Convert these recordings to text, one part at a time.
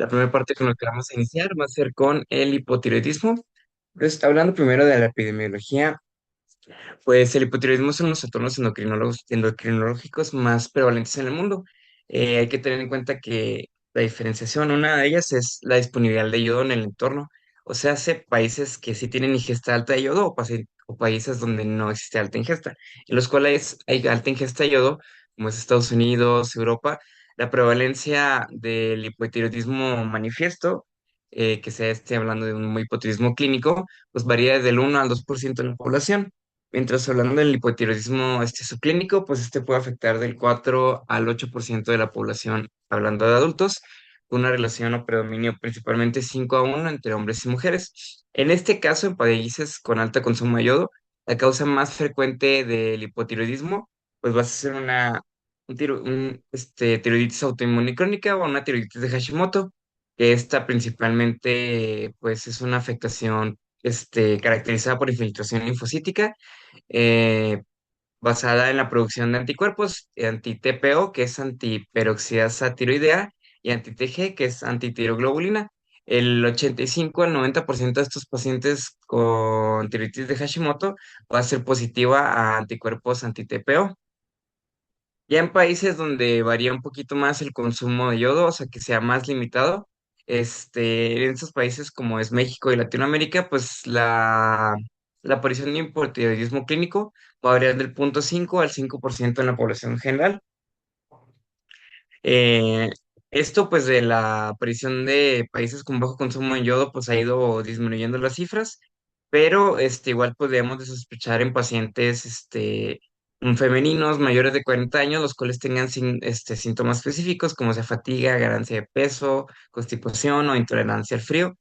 La primera parte con la que vamos a iniciar va a ser con el hipotiroidismo. Pues, hablando primero de la epidemiología, pues el hipotiroidismo son los trastornos endocrinológicos más prevalentes en el mundo. Hay que tener en cuenta que la diferenciación, una de ellas es la disponibilidad de yodo en el entorno. O sea, hace países que sí tienen ingesta alta de yodo o países donde no existe alta ingesta. En los cuales hay alta ingesta de yodo, como es Estados Unidos, Europa, la prevalencia del hipotiroidismo manifiesto, que se esté hablando de un hipotiroidismo clínico, pues varía del 1 al 2% de la población. Mientras hablando del hipotiroidismo subclínico, pues este puede afectar del 4 al 8% de la población, hablando de adultos, con una relación o predominio principalmente 5-1 entre hombres y mujeres. En este caso, en países con alto consumo de yodo, la causa más frecuente del hipotiroidismo, pues va a ser tiroiditis autoinmune crónica o una tiroiditis de Hashimoto, que esta principalmente, pues es una afectación caracterizada por infiltración linfocítica, eh, basada en la producción de anticuerpos, anti-TPO, que es antiperoxidasa tiroidea, y anti-TG, que es antitiroglobulina. El 85 al 90% de estos pacientes con tiroiditis de Hashimoto va a ser positiva a anticuerpos anti-TPO. Ya en países donde varía un poquito más el consumo de yodo, o sea, que sea más limitado, en estos países como es México y Latinoamérica, pues la aparición de hipotiroidismo clínico va a variar del 0,5 al 5% en la población general. Eh, Esto, pues, de la aparición de países con bajo consumo de yodo, pues ha ido disminuyendo las cifras, pero igual podríamos de sospechar en pacientes femeninos mayores de 40 años, los cuales tengan síntomas específicos como sea fatiga, ganancia de peso, constipación o intolerancia al frío.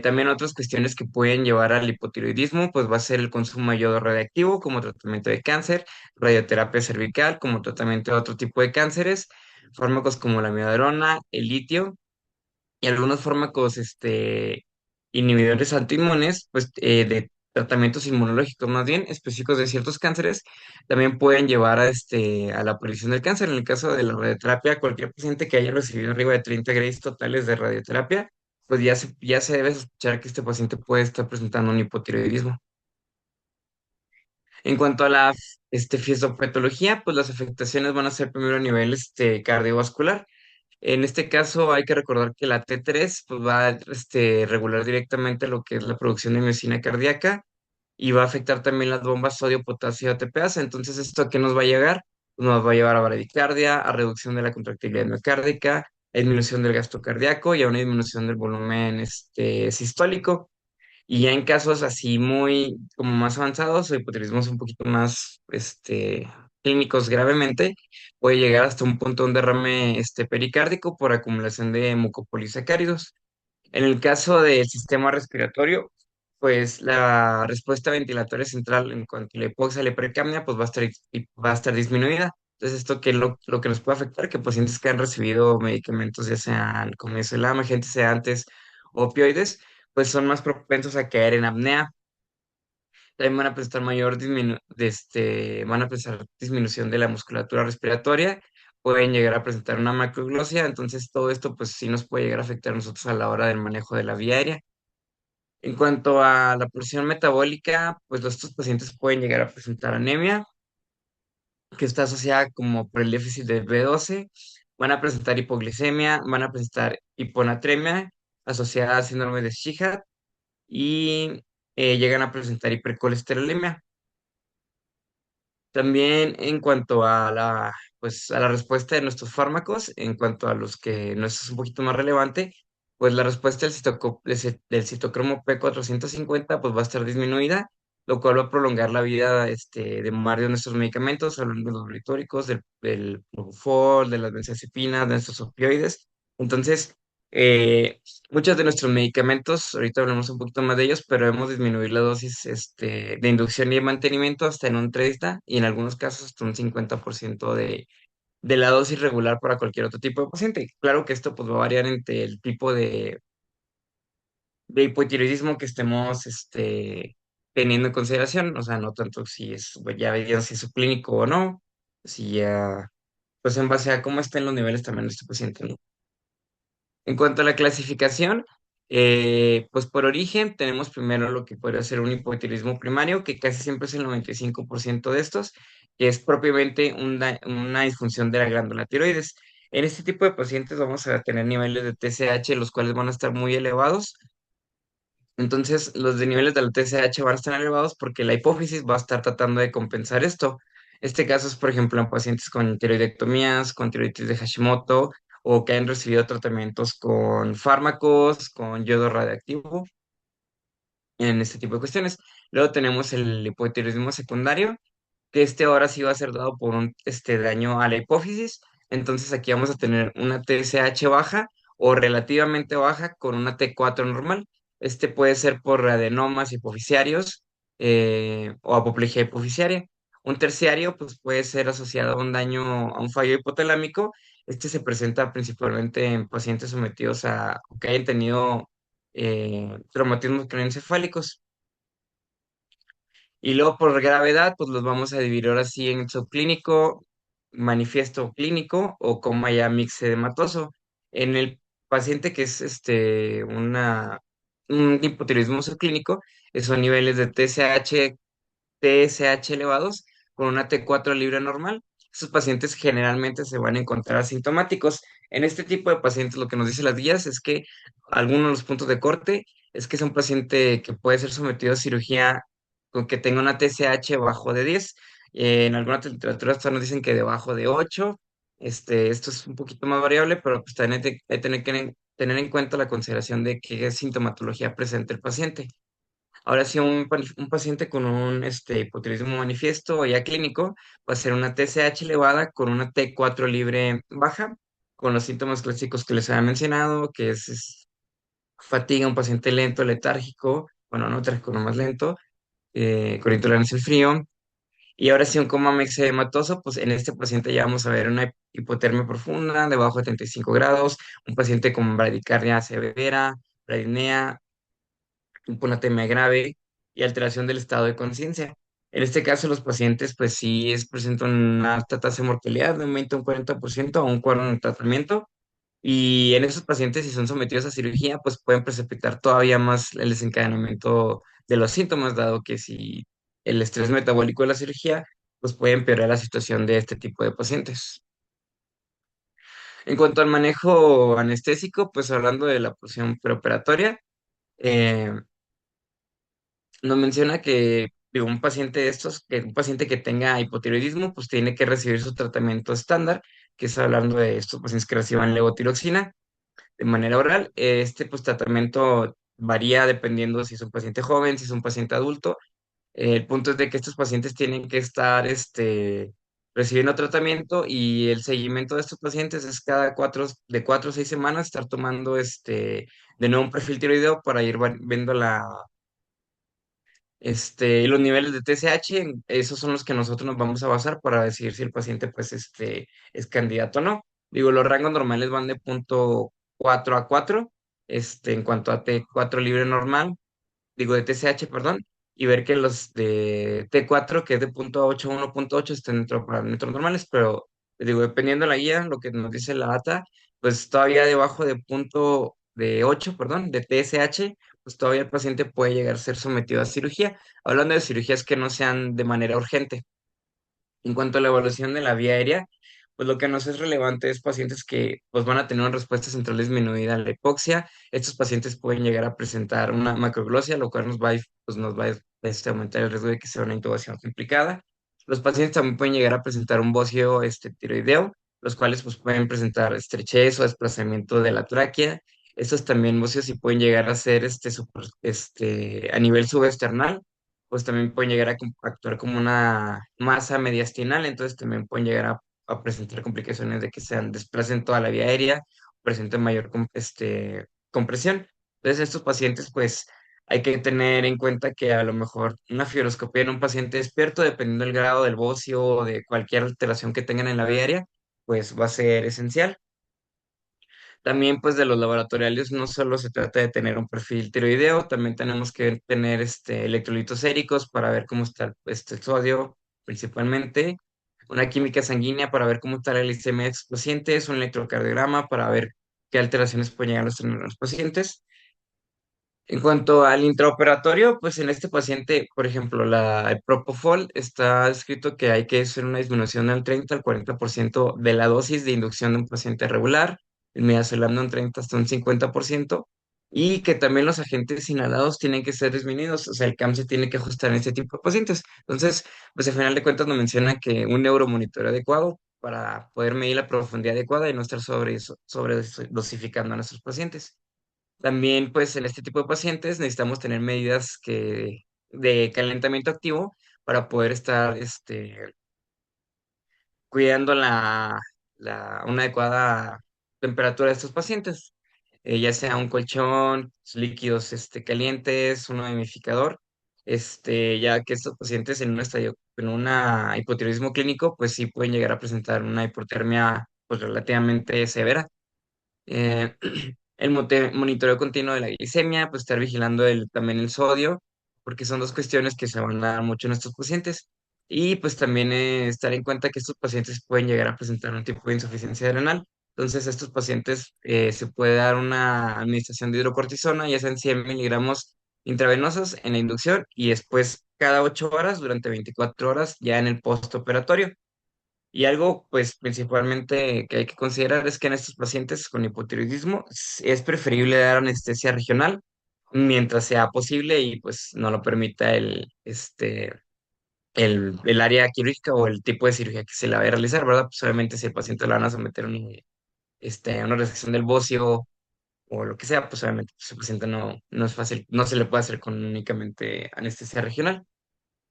También otras cuestiones que pueden llevar al hipotiroidismo, pues va a ser el consumo de yodo radiactivo como tratamiento de cáncer, radioterapia cervical como tratamiento de otro tipo de cánceres, fármacos como la amiodarona, el litio y algunos fármacos inhibidores autoinmunes, pues de tratamientos inmunológicos más bien específicos de ciertos cánceres, también pueden llevar a la aparición del cáncer. En el caso de la radioterapia, cualquier paciente que haya recibido arriba de 30 grays totales de radioterapia, pues ya se debe sospechar que este paciente puede estar presentando un hipotiroidismo. En cuanto a la fisiopatología, pues las afectaciones van a ser primero a nivel cardiovascular. En este caso hay que recordar que la T3 pues, va a regular directamente lo que es la producción de miocina cardíaca y va a afectar también las bombas sodio, potasio, ATPase. Entonces, ¿esto a qué nos va a llegar? Pues nos va a llevar a bradicardia, a reducción de la contractilidad miocárdica, a disminución del gasto cardíaco y a una disminución del volumen sistólico. Y ya en casos así muy como más avanzados o hipotiroidismos un poquito más clínicos gravemente, puede llegar hasta un punto de un derrame pericárdico por acumulación de mucopolisacáridos. En el caso del sistema respiratorio, pues la respuesta ventilatoria central en cuanto a la hipoxia y la hipercapnia, pues va a estar disminuida. Entonces, esto que lo que nos puede afectar, que pacientes que han recibido medicamentos, ya sean, como dice la agentes sedantes, opioides, pues son más propensos a caer en apnea. También van a presentar disminución de la musculatura respiratoria, pueden llegar a presentar una macroglosia, entonces todo esto pues sí nos puede llegar a afectar a nosotros a la hora del manejo de la vía aérea. En cuanto a la presión metabólica, pues estos pacientes pueden llegar a presentar anemia, que está asociada como por el déficit de B12, van a presentar hipoglicemia, van a presentar hiponatremia asociada a síndrome de Sheehan y llegan a presentar hipercolesterolemia. También en cuanto pues, a la respuesta de nuestros fármacos, en cuanto a los que no es un poquito más relevante, pues la respuesta del citocromo P450 pues va a estar disminuida, lo cual va a prolongar la vida de varios de nuestros medicamentos, hablando de los barbitúricos, del propofol, de las benzodiazepinas, de nuestros opioides. Entonces, eh, muchos de nuestros medicamentos, ahorita hablamos un poquito más de ellos, pero hemos disminuido la dosis de inducción y de mantenimiento hasta en un 30 y en algunos casos hasta un 50% de la dosis regular para cualquier otro tipo de paciente. Claro que esto pues, va a variar entre el tipo de hipotiroidismo que estemos teniendo en consideración, o sea, no tanto si ya veían si es subclínico o no, si ya, pues en base a cómo estén los niveles también de este paciente, ¿no? En cuanto a la clasificación, pues por origen tenemos primero lo que podría ser un hipotiroidismo primario, que casi siempre es el 95% de estos, que es propiamente una disfunción de la glándula tiroides. En este tipo de pacientes vamos a tener niveles de TSH, los cuales van a estar muy elevados. Entonces, los de niveles de la TSH van a estar elevados porque la hipófisis va a estar tratando de compensar esto. Este caso es, por ejemplo, en pacientes con tiroidectomías, con tiroiditis de Hashimoto o que han recibido tratamientos con fármacos, con yodo radiactivo, en este tipo de cuestiones. Luego tenemos el hipotiroidismo secundario, que este ahora sí va a ser dado por un daño a la hipófisis. Entonces aquí vamos a tener una TSH baja o relativamente baja con una T4 normal. Este puede ser por adenomas hipofisiarios o apoplejía hipofisiaria. Un terciario pues puede ser asociado a un daño, a un fallo hipotalámico. Este se presenta principalmente en pacientes sometidos a o que hayan tenido traumatismos craneoencefálicos. Y luego por gravedad, pues los vamos a dividir ahora sí en subclínico, manifiesto clínico o coma ya mixedematoso. En el paciente que es un hipotiroidismo subclínico, son niveles de TSH elevados con una T4 libre normal. Esos pacientes generalmente se van a encontrar asintomáticos. En este tipo de pacientes, lo que nos dicen las guías es que algunos de los puntos de corte es que es un paciente que puede ser sometido a cirugía con que tenga una TSH bajo de 10. En algunas literaturas todavía nos dicen que debajo de 8. Esto es un poquito más variable, pero pues también hay que tener en cuenta la consideración de qué sintomatología presenta el paciente. Ahora sí, un paciente con un hipotiroidismo manifiesto o ya clínico va a ser una TSH elevada con una T4 libre baja, con los síntomas clásicos que les había mencionado, que es fatiga, un paciente lento, letárgico, bueno, no letárgico, no más lento, con intolerancia al frío. Y ahora sí, un coma mexedematoso, pues en este paciente ya vamos a ver una hipotermia profunda, debajo de 35 grados, un paciente con bradicardia severa, bradinea, hiponatremia grave y alteración del estado de conciencia. En este caso, los pacientes, pues sí presentan una alta tasa de mortalidad de un 20 a un 40% aún con el tratamiento. Y en esos pacientes, si son sometidos a cirugía, pues pueden precipitar todavía más el desencadenamiento de los síntomas, dado que si el estrés metabólico de la cirugía, pues puede empeorar la situación de este tipo de pacientes. En cuanto al manejo anestésico, pues hablando de la porción preoperatoria, eh, nos menciona que digo, un paciente de estos, que un paciente que tenga hipotiroidismo, pues tiene que recibir su tratamiento estándar, que es hablando de estos pacientes que reciban levotiroxina de manera oral. Este pues tratamiento varía dependiendo si es un paciente joven, si es un paciente adulto. El punto es de que estos pacientes tienen que estar recibiendo tratamiento y el seguimiento de estos pacientes es de 4 a 6 semanas estar tomando de nuevo un perfil tiroideo para ir viendo los niveles de TSH. Esos son los que nosotros nos vamos a basar para decidir si el paciente, pues, es candidato o no. Digo, los rangos normales van de 0.4 a 4, en cuanto a T4 libre normal, digo, de TSH, perdón, y ver que los de T4, que es de 0.8 a 1.8, estén dentro de parámetros normales, pero, digo, dependiendo de la guía, lo que nos dice la data, pues todavía debajo de 8, perdón, de TSH, pues todavía el paciente puede llegar a ser sometido a cirugía, hablando de cirugías que no sean de manera urgente. En cuanto a la evaluación de la vía aérea, pues lo que nos es relevante es pacientes que pues van a tener una respuesta central disminuida a la hipoxia. Estos pacientes pueden llegar a presentar una macroglosia, lo cual nos va a aumentar el riesgo de que sea una intubación complicada. Los pacientes también pueden llegar a presentar un bocio tiroideo, los cuales pues pueden presentar estrechez o desplazamiento de la tráquea. Estos también bocios sí pueden llegar a ser a nivel subesternal, pues también pueden llegar a actuar como una masa mediastinal, entonces también pueden llegar a presentar complicaciones de que sean desplacen toda la vía aérea, presenten mayor compresión. Entonces, estos pacientes, pues, hay que tener en cuenta que a lo mejor una fibroscopía en un paciente despierto, dependiendo del grado del bocio o de cualquier alteración que tengan en la vía aérea, pues va a ser esencial. También, pues, de los laboratoriales no solo se trata de tener un perfil tiroideo, también tenemos que tener electrolitos séricos para ver cómo está el sodio, principalmente, una química sanguínea para ver cómo está la glicemia de pacientes, un electrocardiograma para ver qué alteraciones pueden llegar a tener los pacientes. En cuanto al intraoperatorio, pues en este paciente, por ejemplo, el Propofol está escrito que hay que hacer una disminución del 30 al 40% de la dosis de inducción de un paciente regular, el midazolam un 30 hasta un 50%, y que también los agentes inhalados tienen que ser disminuidos, o sea, el CAM se tiene que ajustar en este tipo de pacientes. Entonces, pues al final de cuentas nos menciona que un neuromonitoreo adecuado para poder medir la profundidad adecuada y no estar sobre dosificando a nuestros pacientes. También, pues, en este tipo de pacientes necesitamos tener medidas de calentamiento activo para poder estar cuidando una adecuada temperatura de estos pacientes, ya sea un colchón, líquidos calientes, un humidificador, ya que estos pacientes en un hipotiroidismo clínico, pues sí pueden llegar a presentar una hipotermia pues, relativamente severa. eh, el monitoreo continuo de la glicemia, pues estar vigilando también el sodio, porque son dos cuestiones que se van a dar mucho en estos pacientes. Y pues también estar en cuenta que estos pacientes pueden llegar a presentar un tipo de insuficiencia renal. Entonces, a estos pacientes se puede dar una administración de hidrocortisona, ya sean 100 miligramos intravenosos en la inducción y después cada 8 horas durante 24 horas ya en el postoperatorio. Y algo, pues, principalmente que hay que considerar es que en estos pacientes con hipotiroidismo es preferible dar anestesia regional mientras sea posible y, pues, no lo permita el área quirúrgica o el tipo de cirugía que se le vaya a realizar, ¿verdad? Pues, obviamente, si el paciente le van a someter a una resección del bocio o lo que sea, pues, obviamente, pues, el paciente no es fácil, no se le puede hacer con únicamente anestesia regional.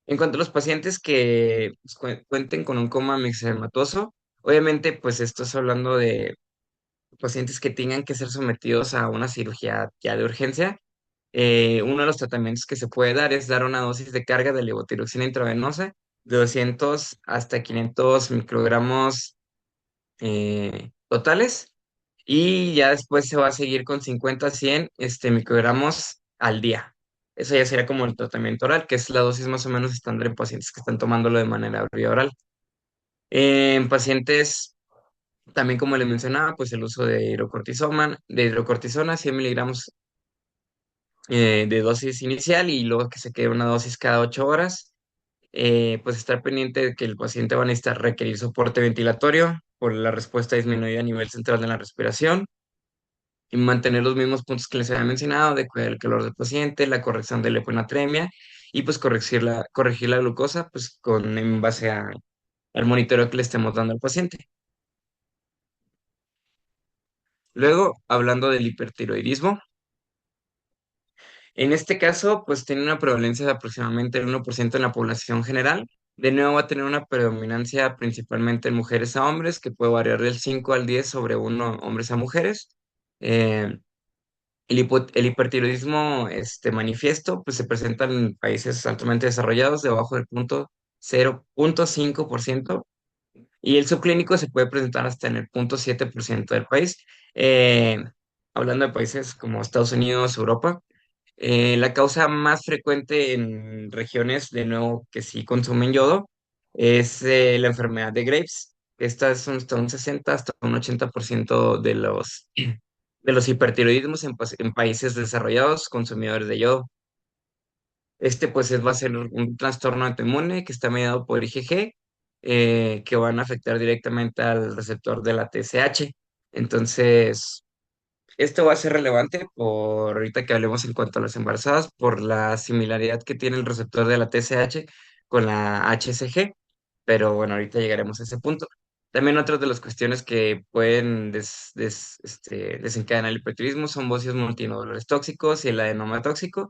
En cuanto a los pacientes que pues, cuenten con un coma mixedematoso, obviamente, pues esto es hablando de pacientes que tengan que ser sometidos a una cirugía ya de urgencia. Uno de los tratamientos que se puede dar es dar una dosis de carga de levotiroxina intravenosa de 200 hasta 500 microgramos totales y ya después se va a seguir con 50 a 100 microgramos al día. Eso ya sería como el tratamiento oral, que es la dosis más o menos estándar en pacientes que están tomándolo de manera vía oral. En pacientes, también como les mencionaba, pues el uso de hidrocortisona, 100 miligramos de dosis inicial y luego que se quede una dosis cada 8 horas. Pues estar pendiente de que el paciente va a necesitar requerir soporte ventilatorio por la respuesta disminuida a nivel central de la respiración y mantener los mismos puntos que les había mencionado, de cuidar el calor del paciente, la corrección de la hiponatremia y pues corregir la glucosa pues en base al monitoreo que le estemos dando al paciente. Luego, hablando del hipertiroidismo, en este caso pues tiene una prevalencia de aproximadamente el 1% en la población general. De nuevo va a tener una predominancia principalmente en mujeres a hombres, que puede variar del 5 al 10 sobre uno hombres a mujeres. Eh, el hipertiroidismo manifiesto pues, se presenta en países altamente desarrollados debajo del 0,5% y el subclínico se puede presentar hasta en el 0,7% del país. Eh, Hablando de países como Estados Unidos, Europa, la causa más frecuente en regiones, de nuevo, que sí consumen yodo, es la enfermedad de Graves. Esta es hasta un 60 hasta un 80% de los hipertiroidismos en países desarrollados consumidores de yodo. Pues va a ser un trastorno autoinmune que está mediado por IgG, que van a afectar directamente al receptor de la TSH. Entonces, esto va a ser relevante por ahorita que hablemos en cuanto a las embarazadas, por la similaridad que tiene el receptor de la TSH con la HCG, pero bueno, ahorita llegaremos a ese punto. También otras de las cuestiones que pueden desencadenar el hipertiroidismo son bocios multinodular tóxicos y el adenoma tóxico,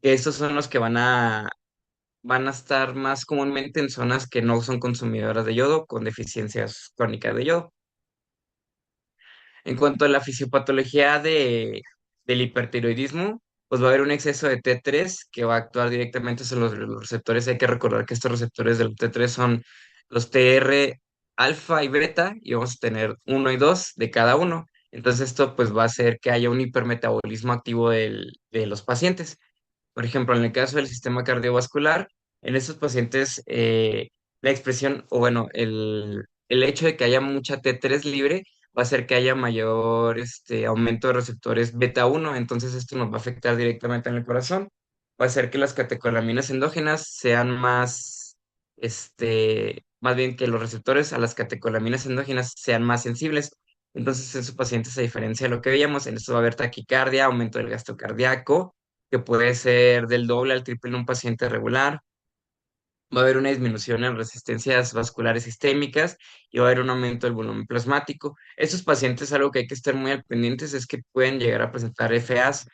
que estos son los que van a estar más comúnmente en zonas que no son consumidoras de yodo, con deficiencias crónicas de yodo. En cuanto a la fisiopatología del hipertiroidismo, pues va a haber un exceso de T3 que va a actuar directamente sobre los receptores. Hay que recordar que estos receptores del T3 son los TR alfa y beta y vamos a tener uno y dos de cada uno. Entonces esto pues va a hacer que haya un hipermetabolismo activo de los pacientes. Por ejemplo, en el caso del sistema cardiovascular, en estos pacientes la expresión, o bueno, el hecho de que haya mucha T3 libre va a hacer que haya mayor aumento de receptores beta uno, entonces esto nos va a afectar directamente en el corazón, va a hacer que las catecolaminas endógenas sean más bien que los receptores a las catecolaminas endógenas sean más sensibles. Entonces, en sus pacientes, a diferencia de lo que veíamos, en esto va a haber taquicardia, aumento del gasto cardíaco, que puede ser del doble al triple en un paciente regular. Va a haber una disminución en resistencias vasculares sistémicas y va a haber un aumento del volumen plasmático. Estos pacientes, algo que hay que estar muy al pendientes es que pueden llegar a presentar FAs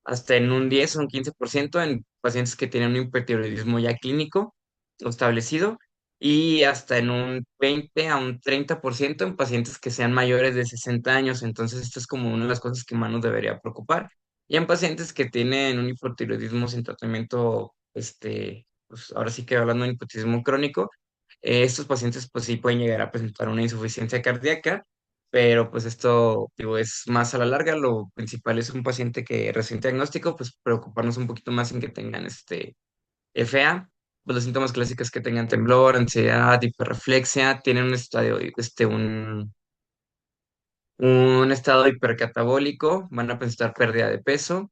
hasta en un 10 o un 15% en pacientes que tienen un hipertiroidismo ya clínico o establecido y hasta en un 20 a un 30% en pacientes que sean mayores de 60 años. Entonces, esto es como una de las cosas que más nos debería preocupar. Y en pacientes que tienen un hipotiroidismo sin tratamiento, pues ahora sí que hablando de hipotiroidismo crónico, estos pacientes pues sí pueden llegar a presentar una insuficiencia cardíaca, pero pues esto digo, es más a la larga. Lo principal es un paciente que recién diagnóstico, pues preocuparnos un poquito más en que tengan FA, pues los síntomas clásicos que tengan temblor, ansiedad, hiperreflexia, tienen un estadio, un estado hipercatabólico, van a presentar pérdida de peso.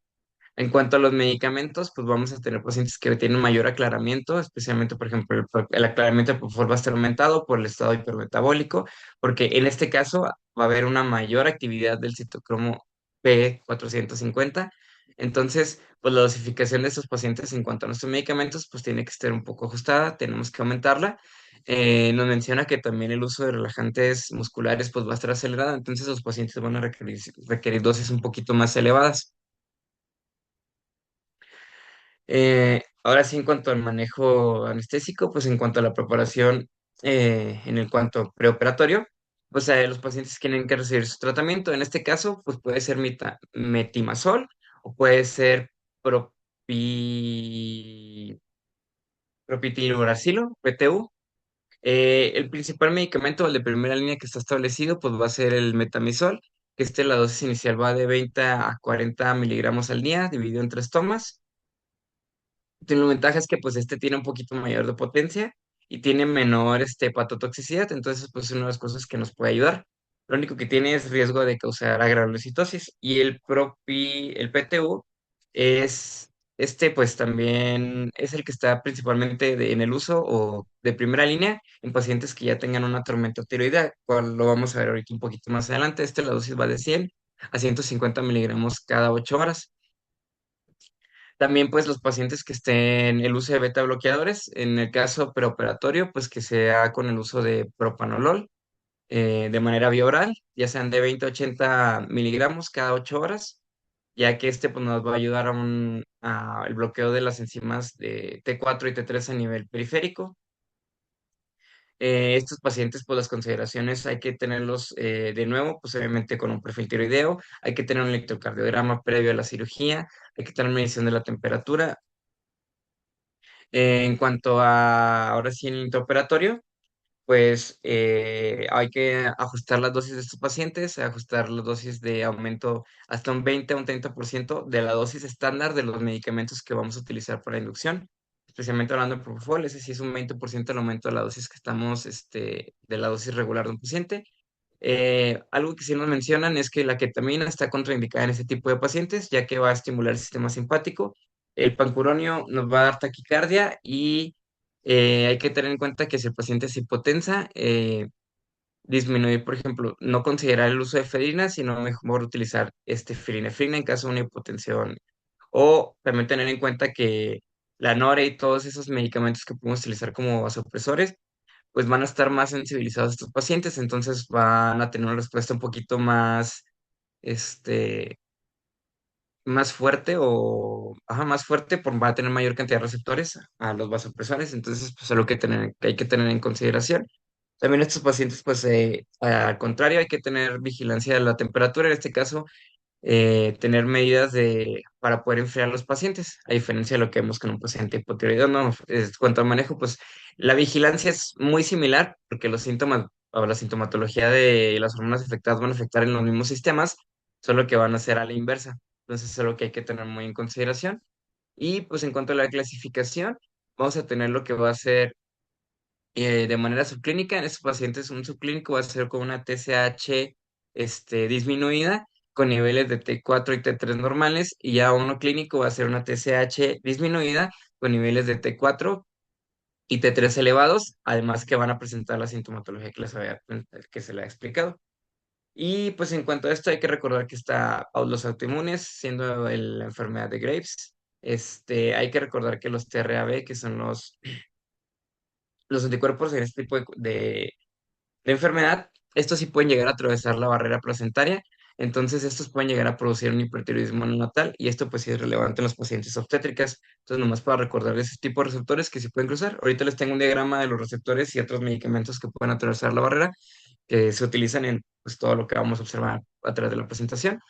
En cuanto a los medicamentos, pues vamos a tener pacientes que tienen mayor aclaramiento, especialmente, por ejemplo, el aclaramiento de Propofol va a estar aumentado por el estado hipermetabólico, porque en este caso va a haber una mayor actividad del citocromo P450. Entonces, pues la dosificación de estos pacientes en cuanto a nuestros medicamentos, pues tiene que estar un poco ajustada, tenemos que aumentarla. Nos menciona que también el uso de relajantes musculares pues va a estar acelerado, entonces los pacientes van a requerir dosis un poquito más elevadas. Ahora sí, en cuanto al manejo anestésico, pues en cuanto a la preparación, en el cuanto preoperatorio, pues los pacientes tienen que recibir su tratamiento. En este caso, pues puede ser metimazol o puede ser propiluracilo, PTU. El principal medicamento, el de primera línea que está establecido, pues va a ser el metamizol, que la dosis inicial va de 20 a 40 miligramos al día, dividido en tres tomas. Tiene una ventaja es que pues tiene un poquito mayor de potencia y tiene menor hepatotoxicidad, entonces pues es una de las cosas que nos puede ayudar. Lo único que tiene es riesgo de causar agranulocitosis y el PTU es pues también es el que está principalmente en el uso o de primera línea en pacientes que ya tengan una tormenta tiroidea, cual lo vamos a ver ahorita un poquito más adelante. La dosis va de 100 a 150 miligramos cada 8 horas. También, pues, los pacientes que estén el uso de beta bloqueadores, en el caso preoperatorio, pues que sea con el uso de propanolol de manera bioral, ya sean de 20 a 80 miligramos cada 8 horas, ya que pues, nos va a ayudar a el bloqueo de las enzimas de T4 y T3 a nivel periférico. Estos pacientes, pues las consideraciones hay que tenerlos de nuevo, pues obviamente con un perfil tiroideo, hay que tener un electrocardiograma previo a la cirugía, hay que tener medición de la temperatura. En cuanto a, ahora sí, en el intraoperatorio, pues hay que ajustar las dosis de estos pacientes, ajustar las dosis de aumento hasta un 20 a un 30% de la dosis estándar de los medicamentos que vamos a utilizar para inducción, especialmente hablando de Propofol. Ese sí es un 20% el aumento de la dosis que estamos, de la dosis regular de un paciente. Algo que sí nos mencionan es que la ketamina está contraindicada en este tipo de pacientes, ya que va a estimular el sistema simpático. El pancuronio nos va a dar taquicardia y hay que tener en cuenta que si el paciente es hipotensa, disminuir, por ejemplo, no considerar el uso de efedrina, sino mejor utilizar firinefrina en caso de una hipotensión. O también tener en cuenta que la nore y todos esos medicamentos que podemos utilizar como vasopresores pues van a estar más sensibilizados estos pacientes, entonces van a tener una respuesta un poquito más, este, más fuerte más fuerte, va a tener mayor cantidad de receptores a los vasopresores, entonces pues es algo que hay que tener en consideración. También estos pacientes, pues al contrario, hay que tener vigilancia de la temperatura, en este caso tener medidas para poder enfriar a los pacientes, a diferencia de lo que vemos con un paciente hipotiroideo, ¿no? Cuanto al manejo, pues la vigilancia es muy similar, porque los síntomas o la sintomatología de las hormonas afectadas van a afectar en los mismos sistemas, solo que van a ser a la inversa. Entonces es algo que hay que tener muy en consideración. Y pues en cuanto a la clasificación, vamos a tener lo que va a ser de manera subclínica. En estos pacientes, un subclínico va a ser con una TSH disminuida con niveles de T4 y T3 normales, y ya uno clínico va a ser una TSH disminuida con niveles de T4 y T3 elevados, además que van a presentar la sintomatología que se le ha explicado. Y pues en cuanto a esto hay que recordar que está los autoinmunes, siendo la enfermedad de Graves. Hay que recordar que los TRAB, que son los anticuerpos en este tipo de enfermedad, estos sí pueden llegar a atravesar la barrera placentaria, entonces estos pueden llegar a producir un hipertiroidismo neonatal y esto pues sí es relevante en los pacientes obstétricas. Entonces nomás para recordar ese tipo de receptores que sí pueden cruzar. Ahorita les tengo un diagrama de los receptores y otros medicamentos que pueden atravesar la barrera que se utilizan en pues, todo lo que vamos a observar a través de la presentación.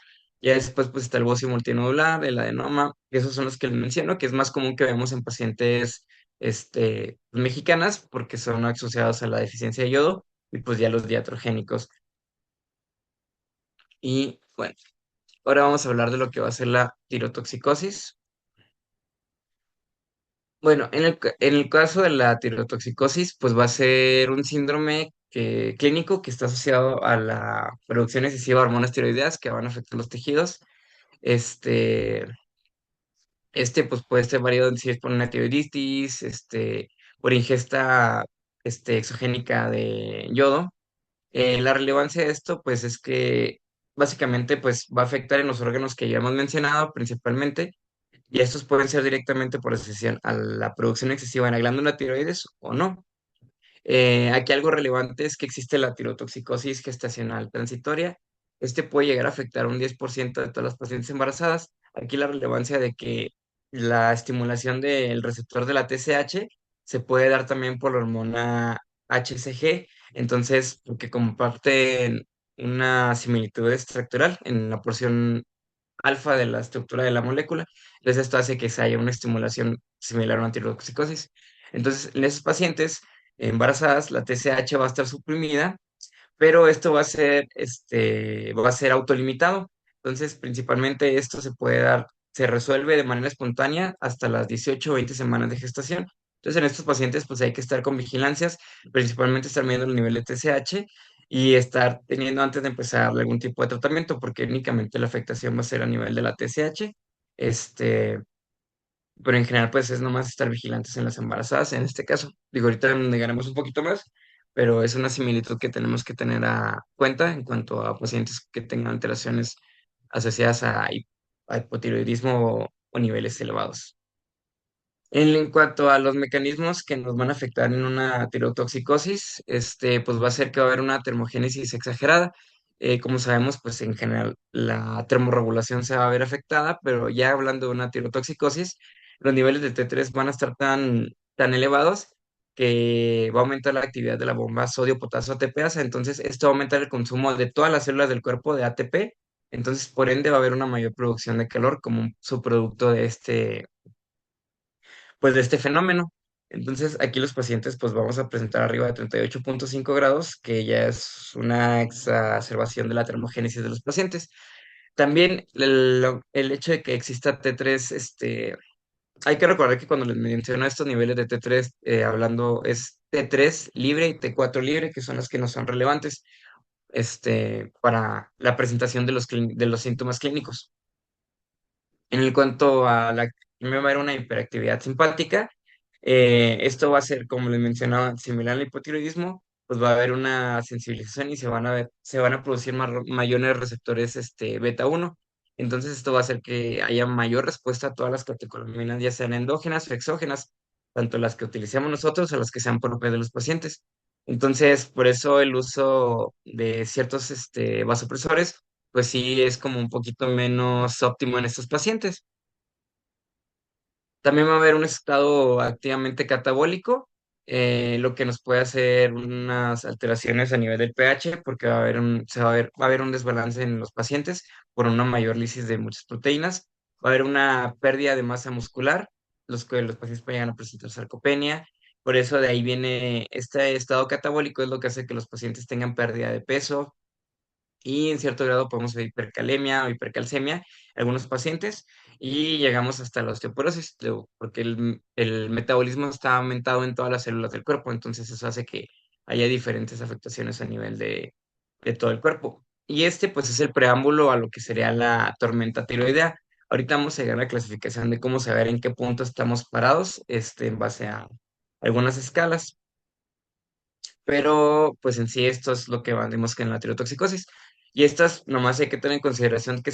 Ya después pues está el bocio multinodular, el adenoma, y esos son los que les menciono, que es más común que vemos en pacientes mexicanas porque son asociados a la deficiencia de yodo y pues ya los diatrogénicos. Y bueno, ahora vamos a hablar de lo que va a ser la tirotoxicosis. Bueno, en el caso de la tirotoxicosis, pues va a ser un síndrome clínico que está asociado a la producción excesiva de hormonas tiroideas que van a afectar los tejidos. Este, pues puede ser variado en si es por una tiroiditis, por ingesta, exogénica de yodo. La relevancia de esto, pues, es que básicamente, pues, va a afectar en los órganos que ya hemos mencionado principalmente, y estos pueden ser directamente por asociación a la producción excesiva en la glándula tiroides o no. Aquí algo relevante es que existe la tirotoxicosis gestacional transitoria. Este puede llegar a afectar a un 10% de todas las pacientes embarazadas. Aquí la relevancia de que la estimulación del receptor de la TSH se puede dar también por la hormona HCG. Entonces, porque comparten una similitud estructural en la porción alfa de la estructura de la molécula. Entonces esto hace que se haya una estimulación similar a una tirotoxicosis. Entonces, en esos pacientes embarazadas, la TSH va a estar suprimida, pero esto va a ser autolimitado. Entonces, principalmente esto se puede dar, se resuelve de manera espontánea hasta las 18 o 20 semanas de gestación. Entonces, en estos pacientes, pues hay que estar con vigilancias, principalmente estar midiendo el nivel de TSH y estar teniendo antes de empezar algún tipo de tratamiento, porque únicamente la afectación va a ser a nivel de la TSH. Este, pero en general, pues es nomás estar vigilantes en las embarazadas, en este caso. Digo, ahorita negaremos un poquito más, pero es una similitud que tenemos que tener a cuenta en cuanto a pacientes que tengan alteraciones asociadas a hipotiroidismo o niveles elevados. En cuanto a los mecanismos que nos van a afectar en una tirotoxicosis, pues va a ser que va a haber una termogénesis exagerada. Como sabemos, pues en general la termorregulación se va a ver afectada, pero ya hablando de una tirotoxicosis, los niveles de T3 van a estar tan elevados que va a aumentar la actividad de la bomba sodio-potasio ATPasa. Entonces, esto va a aumentar el consumo de todas las células del cuerpo de ATP. Entonces, por ende, va a haber una mayor producción de calor como un subproducto pues de este fenómeno. Entonces, aquí los pacientes pues vamos a presentar arriba de 38,5 grados, que ya es una exacerbación de la termogénesis de los pacientes. También el hecho de que exista T3, hay que recordar que cuando les menciono estos niveles de T3, hablando es T3 libre y T4 libre, que son las que no son relevantes, para la presentación de los síntomas clínicos. En el cuanto a me va a haber una hiperactividad simpática, esto va a ser, como les mencionaba, similar al hipotiroidismo, pues va a haber una sensibilización y se van a producir mayores receptores beta uno. Entonces esto va a hacer que haya mayor respuesta a todas las catecolaminas, ya sean endógenas o exógenas, tanto las que utilicemos nosotros o las que sean propias de los pacientes. Entonces, por eso el uso de ciertos vasopresores pues sí es como un poquito menos óptimo en estos pacientes. También va a haber un estado activamente catabólico, lo que nos puede hacer unas alteraciones a nivel del pH, porque va a haber un desbalance en los pacientes por una mayor lisis de muchas proteínas. Va a haber una pérdida de masa muscular, los pacientes pueden llegar a presentar sarcopenia. Por eso de ahí viene este estado catabólico, es lo que hace que los pacientes tengan pérdida de peso, y en cierto grado podemos ver hipercalemia o hipercalcemia en algunos pacientes y llegamos hasta la osteoporosis, porque el metabolismo está aumentado en todas las células del cuerpo, entonces eso hace que haya diferentes afectaciones a nivel de todo el cuerpo. Y este, pues, es el preámbulo a lo que sería la tormenta tiroidea. Ahorita vamos a llegar a la clasificación de cómo saber en qué punto estamos parados, en base a algunas escalas. Pero, pues, en sí, esto es lo que vemos que en la tirotoxicosis. Y estas, nomás hay que tener en consideración que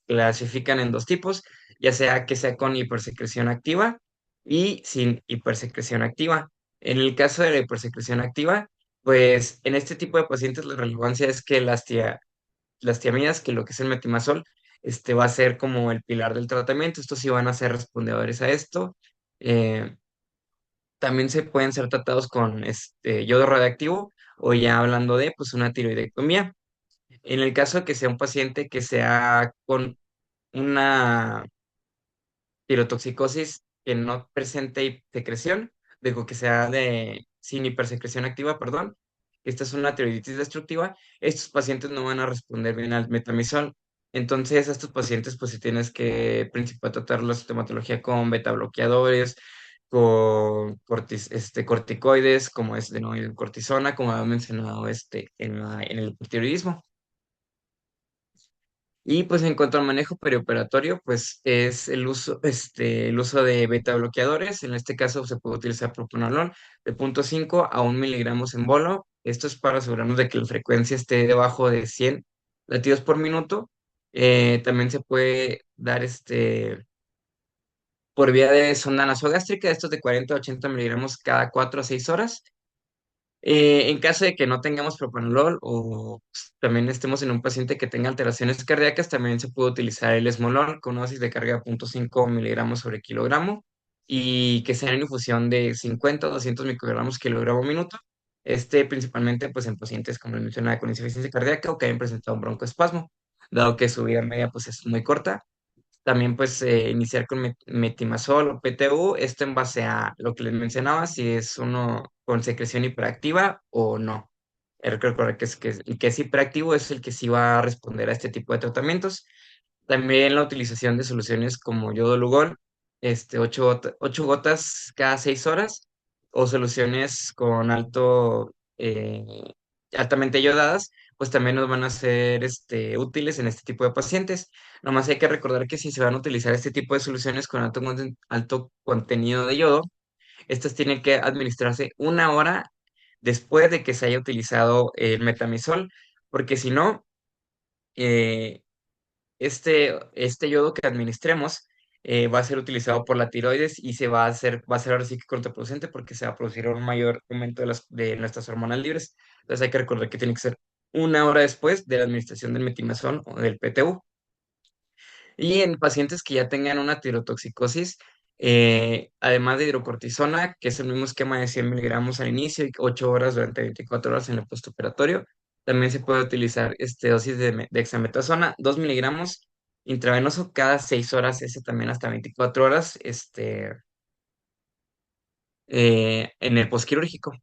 clasifican en dos tipos, ya sea que sea con hipersecreción activa y sin hipersecreción activa. En el caso de la hipersecreción activa, pues, en este tipo de pacientes la relevancia es que las tiamidas, que lo que es el metimazol, va a ser como el pilar del tratamiento. Estos sí van a ser respondedores a esto. Eh, También se pueden ser tratados con yodo radioactivo o ya hablando de pues una tiroidectomía. En el caso de que sea un paciente que sea con una tirotoxicosis que no presente secreción, digo que sea de sin hipersecreción activa, perdón. Esta es una tiroiditis destructiva. Estos pacientes no van a responder bien al metamizol. Entonces, a estos pacientes, pues, si tienes que principal tratar la sintomatología con beta bloqueadores, con corticoides, como es de nuevo cortisona, como había mencionado en el hipotiroidismo. Y pues en cuanto al manejo perioperatorio, pues es el uso de beta bloqueadores. En este caso se puede utilizar propranolol de 0,5 a 1 miligramos en bolo. Esto es para asegurarnos de que la frecuencia esté debajo de 100 latidos por minuto. También se puede dar por vía de sonda nasogástrica, estos de 40 a 80 miligramos cada 4 a 6 horas. En caso de que no tengamos propanolol o también estemos en un paciente que tenga alteraciones cardíacas, también se puede utilizar el esmolol con una dosis de carga de 0,5 miligramos sobre kilogramo y que sea en infusión de 50 o 200 microgramos kilogramo minuto. Principalmente pues en pacientes, como les mencionaba, con insuficiencia cardíaca o que hayan presentado un broncoespasmo, dado que su vida media pues es muy corta. También pues iniciar con metimazol o PTU, esto en base a lo que les mencionaba, si es uno con secreción hiperactiva o no. Hay que recordar que el que es hiperactivo es el que sí va a responder a este tipo de tratamientos. También la utilización de soluciones como yodo Lugol, 8 gotas cada 6 horas, o soluciones con eh, altamente yodadas, pues también nos van a ser útiles en este tipo de pacientes. Nomás hay que recordar que si se van a utilizar este tipo de soluciones con alto contenido de yodo, estas tienen que administrarse 1 hora después de que se haya utilizado el metamizol, porque si no, eh, este yodo que administremos va a ser utilizado por la tiroides y va a ser ahora sí que contraproducente porque se va a producir un mayor aumento de nuestras hormonas libres. Entonces hay que recordar que tiene que ser 1 hora después de la administración del metimazol o del PTU. Y en pacientes que ya tengan una tirotoxicosis, además de hidrocortisona, que es el mismo esquema de 100 miligramos al inicio y 8 horas durante 24 horas en el postoperatorio, también se puede utilizar dosis de dexametasona, 2 miligramos intravenoso cada 6 horas, ese también hasta 24 horas, en el posquirúrgico.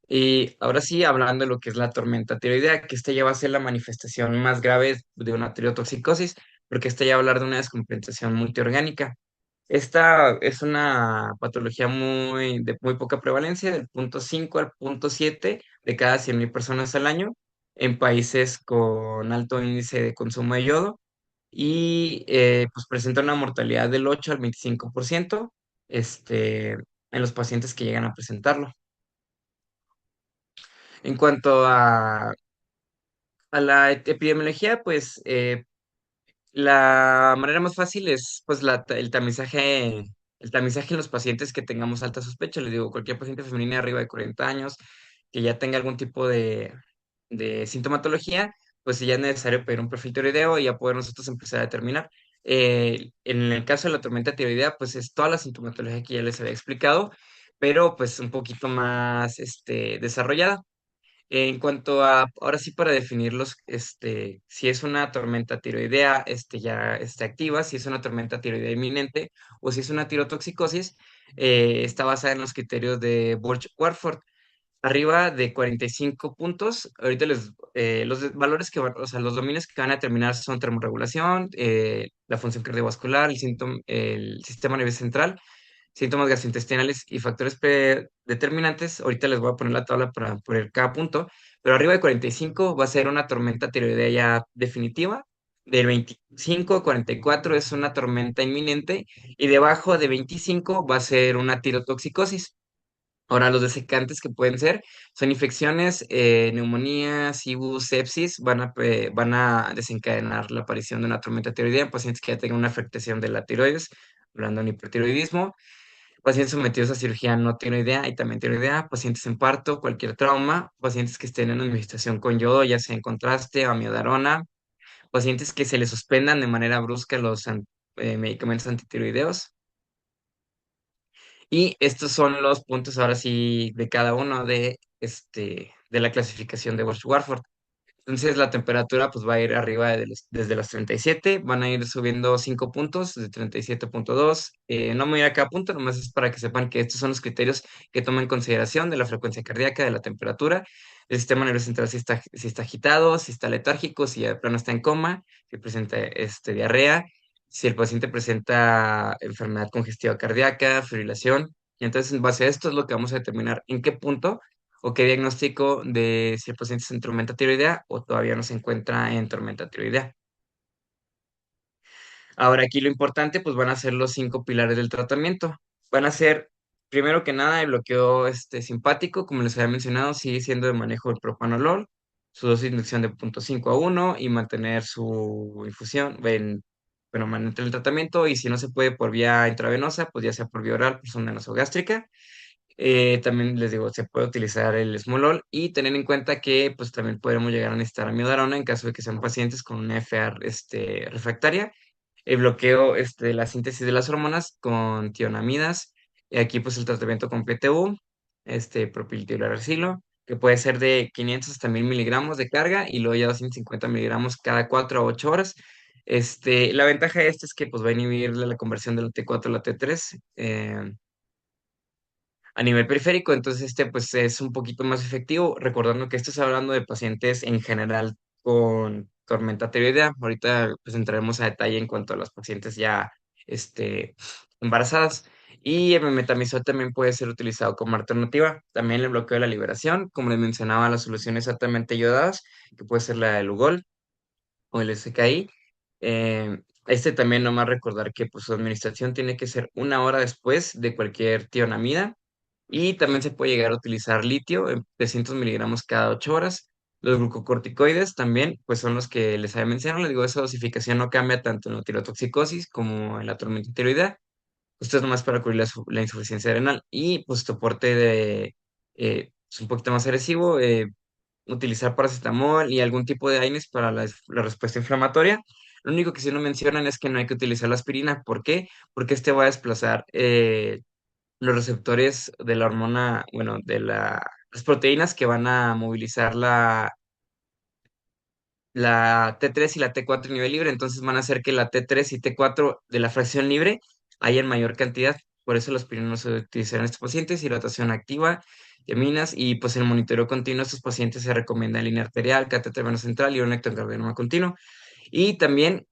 Y ahora sí, hablando de lo que es la tormenta tiroidea, que esta ya va a ser la manifestación más grave de una tirotoxicosis, porque esta ya va a hablar de una descompensación multiorgánica. Esta es una patología de muy poca prevalencia, del 0,5 al 0,7 de cada 100.000 personas al año, en países con alto índice de consumo de yodo, y pues presenta una mortalidad del 8 al 25%, en los pacientes que llegan a presentarlo. En cuanto a la epidemiología, pues la manera más fácil es pues el tamizaje en los pacientes que tengamos alta sospecha. Les digo, cualquier paciente femenina arriba de 40 años que ya tenga algún tipo de sintomatología, pues si ya es necesario pedir un perfil tiroideo y ya poder nosotros empezar a determinar. En el caso de la tormenta tiroidea, pues es toda la sintomatología que ya les había explicado, pero pues un poquito más desarrollada. En cuanto a, ahora sí para definirlos, si es una tormenta tiroidea, ya está activa, si es una tormenta tiroidea inminente o si es una tirotoxicosis, está basada en los criterios de Burch-Warford. Arriba de 45 puntos, ahorita valores o sea, los dominios que van a determinar son termorregulación, la función cardiovascular, el sistema nervioso central, síntomas gastrointestinales y factores determinantes. Ahorita les voy a poner la tabla para poner cada punto, pero arriba de 45 va a ser una tormenta tiroidea ya definitiva. Del 25 a 44 es una tormenta inminente y debajo de 25 va a ser una tirotoxicosis. Ahora, los desecantes que pueden ser son infecciones, neumonía, SIBO, sepsis, van a desencadenar la aparición de una tormenta tiroidea en pacientes que ya tengan una afectación de la tiroides, hablando de un hipertiroidismo, pacientes sometidos a cirugía no tiroidea y también tiroidea, pacientes en parto, cualquier trauma, pacientes que estén en administración con yodo, ya sea en contraste o amiodarona, pacientes que se les suspendan de manera brusca los medicamentos antitiroideos. Y estos son los puntos ahora sí de cada uno de la clasificación de Walsh-Warford. Entonces la temperatura pues va a ir arriba desde los 37, van a ir subiendo 5 puntos de 37.2. No me voy a ir a cada punto, nomás es para que sepan que estos son los criterios que toma en consideración de la frecuencia cardíaca, de la temperatura, el sistema nervioso central si está agitado, si está letárgico, si ya de plano está en coma, si presenta diarrea, si el paciente presenta enfermedad congestiva cardíaca, fibrilación. Y entonces en base a esto es lo que vamos a determinar en qué punto o qué diagnóstico de si el paciente está en tormenta tiroidea o todavía no se encuentra en tormenta tiroidea. Ahora aquí lo importante pues van a ser los 5 pilares del tratamiento. Van a ser, primero que nada, el bloqueo simpático, como les había mencionado, sigue siendo de manejo del propanolol, su dosis de inducción de 0.5 a 1 y mantener su infusión, bueno, mantener el tratamiento y si no se puede por vía intravenosa, pues ya sea por vía oral, por sonda nasogástrica. También les digo, se puede utilizar el esmolol y tener en cuenta que pues también podremos llegar a necesitar amiodarona en caso de que sean pacientes con una FA refractaria. El bloqueo de la síntesis de las hormonas con tionamidas. Y aquí pues el tratamiento con PTU, propiltiolarancilo, que puede ser de 500 hasta 1000 miligramos de carga y luego ya 250 miligramos cada 4 a 8 horas. La ventaja de este es que pues va a inhibir la conversión de la T4 a la T3 a nivel periférico, entonces pues es un poquito más efectivo, recordando que esto es hablando de pacientes en general con tormenta tiroidea. Ahorita pues entraremos a detalle en cuanto a los pacientes ya embarazadas. Y el metamizol también puede ser utilizado como alternativa. También el bloqueo de la liberación, como les mencionaba, las soluciones altamente yodadas, que puede ser la de Lugol o el SKI. También nomás recordar que pues, su administración tiene que ser 1 hora después de cualquier tionamida y también se puede llegar a utilizar litio en 300 miligramos cada 8 horas. Los glucocorticoides también, pues son los que les había mencionado. Les digo, esa dosificación no cambia tanto en la tirotoxicosis como en la tormenta tiroidea. Esto es nomás para cubrir la insuficiencia renal. Y pues soporte es un poquito más agresivo, utilizar paracetamol y algún tipo de AINES para la respuesta inflamatoria. Lo único que sí no mencionan es que no hay que utilizar la aspirina. ¿Por qué? Porque este va a desplazar los receptores de la hormona, bueno, las proteínas que van a movilizar la T3 y la T4 a nivel libre, entonces van a hacer que la T3 y T4 de la fracción libre haya en mayor cantidad. Por eso los pirinos se utilizan en estos pacientes, hidratación activa, yaminas y pues el monitoreo continuo de estos pacientes se recomienda en línea arterial, catéter veno central y un electrocardiograma continuo. Y también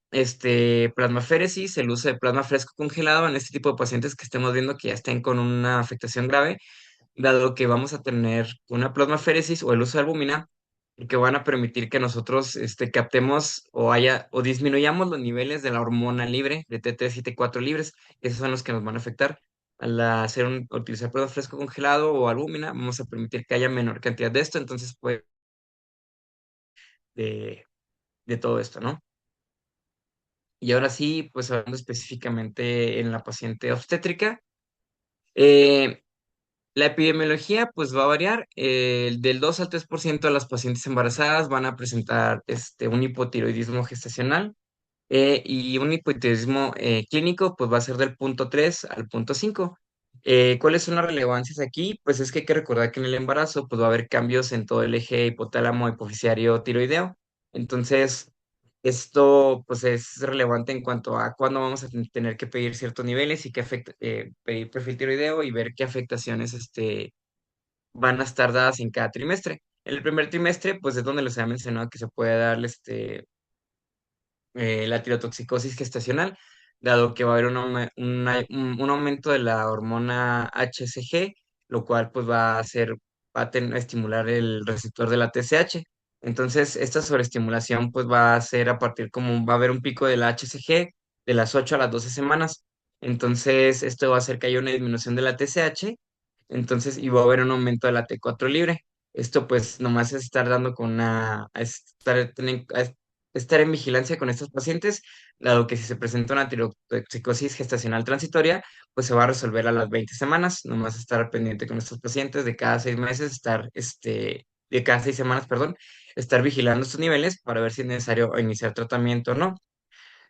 plasmaféresis, el uso de plasma fresco congelado en este tipo de pacientes que estemos viendo que ya estén con una afectación grave, dado que vamos a tener una plasmaféresis o el uso de albúmina, que van a permitir que nosotros captemos o disminuyamos los niveles de la hormona libre, de T3 y T4 libres. Esos son los que nos van a afectar. Utilizar plasma fresco congelado o albúmina, vamos a permitir que haya menor cantidad de esto, entonces pues de, de todo esto, ¿no? Y ahora sí, pues hablando específicamente en la paciente obstétrica, eh, la epidemiología pues va a variar. Del 2 al 3% de las pacientes embarazadas van a presentar un hipotiroidismo gestacional y un hipotiroidismo clínico pues va a ser del punto 3 al punto 5. ¿Cuáles son las relevancias aquí? Pues es que hay que recordar que en el embarazo pues va a haber cambios en todo el eje hipotálamo hipoficiario tiroideo. Entonces, esto pues es relevante en cuanto a cuándo vamos a tener que pedir ciertos niveles y qué afecta, pedir perfil tiroideo y ver qué afectaciones van a estar dadas en cada trimestre. En el primer trimestre, pues es donde les había mencionado que se puede dar la tirotoxicosis gestacional, dado que va a haber un aumento de la hormona HCG, lo cual pues va a hacer va a estimular el receptor de la TSH. Entonces, esta sobreestimulación pues va a ser a partir como va a haber un pico de la HCG de las 8 a las 12 semanas. Entonces, esto va a hacer que haya una disminución de la TSH, entonces, y va a haber un aumento de la T4 libre. Esto pues nomás es estar dando con estar en vigilancia con estos pacientes, dado que si se presenta una tirotoxicosis gestacional transitoria, pues se va a resolver a las 20 semanas, nomás estar pendiente con estos pacientes de cada 6 meses, de cada 6 semanas, perdón, estar vigilando estos niveles para ver si es necesario iniciar tratamiento o no.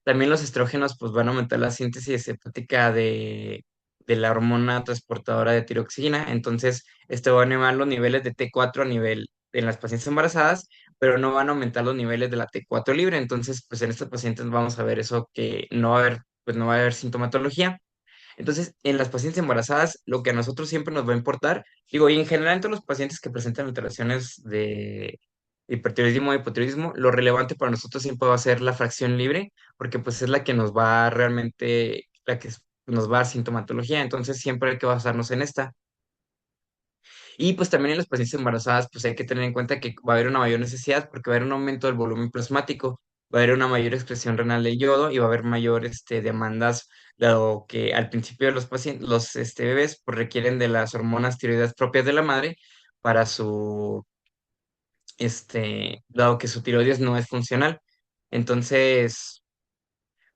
También los estrógenos pues van a aumentar la síntesis hepática de la hormona transportadora de tiroxina, entonces esto va a elevar los niveles de T4 a nivel en las pacientes embarazadas, pero no van a aumentar los niveles de la T4 libre, entonces pues en estos pacientes vamos a ver eso que no va a haber, pues no va a haber sintomatología. Entonces, en las pacientes embarazadas, lo que a nosotros siempre nos va a importar, digo, y en general en todos los pacientes que presentan alteraciones de hipertiroidismo o hipotiroidismo, lo relevante para nosotros siempre va a ser la fracción libre, porque pues es la que nos va a realmente, nos va a dar sintomatología, entonces siempre hay que basarnos en esta. Y pues también en las pacientes embarazadas, pues hay que tener en cuenta que va a haber una mayor necesidad porque va a haber un aumento del volumen plasmático, va a haber una mayor excreción renal del yodo y va a haber mayor demandas, dado que al principio de los pacientes, los bebés pues, requieren de las hormonas tiroides propias de la madre para dado que su tiroides no es funcional. Entonces,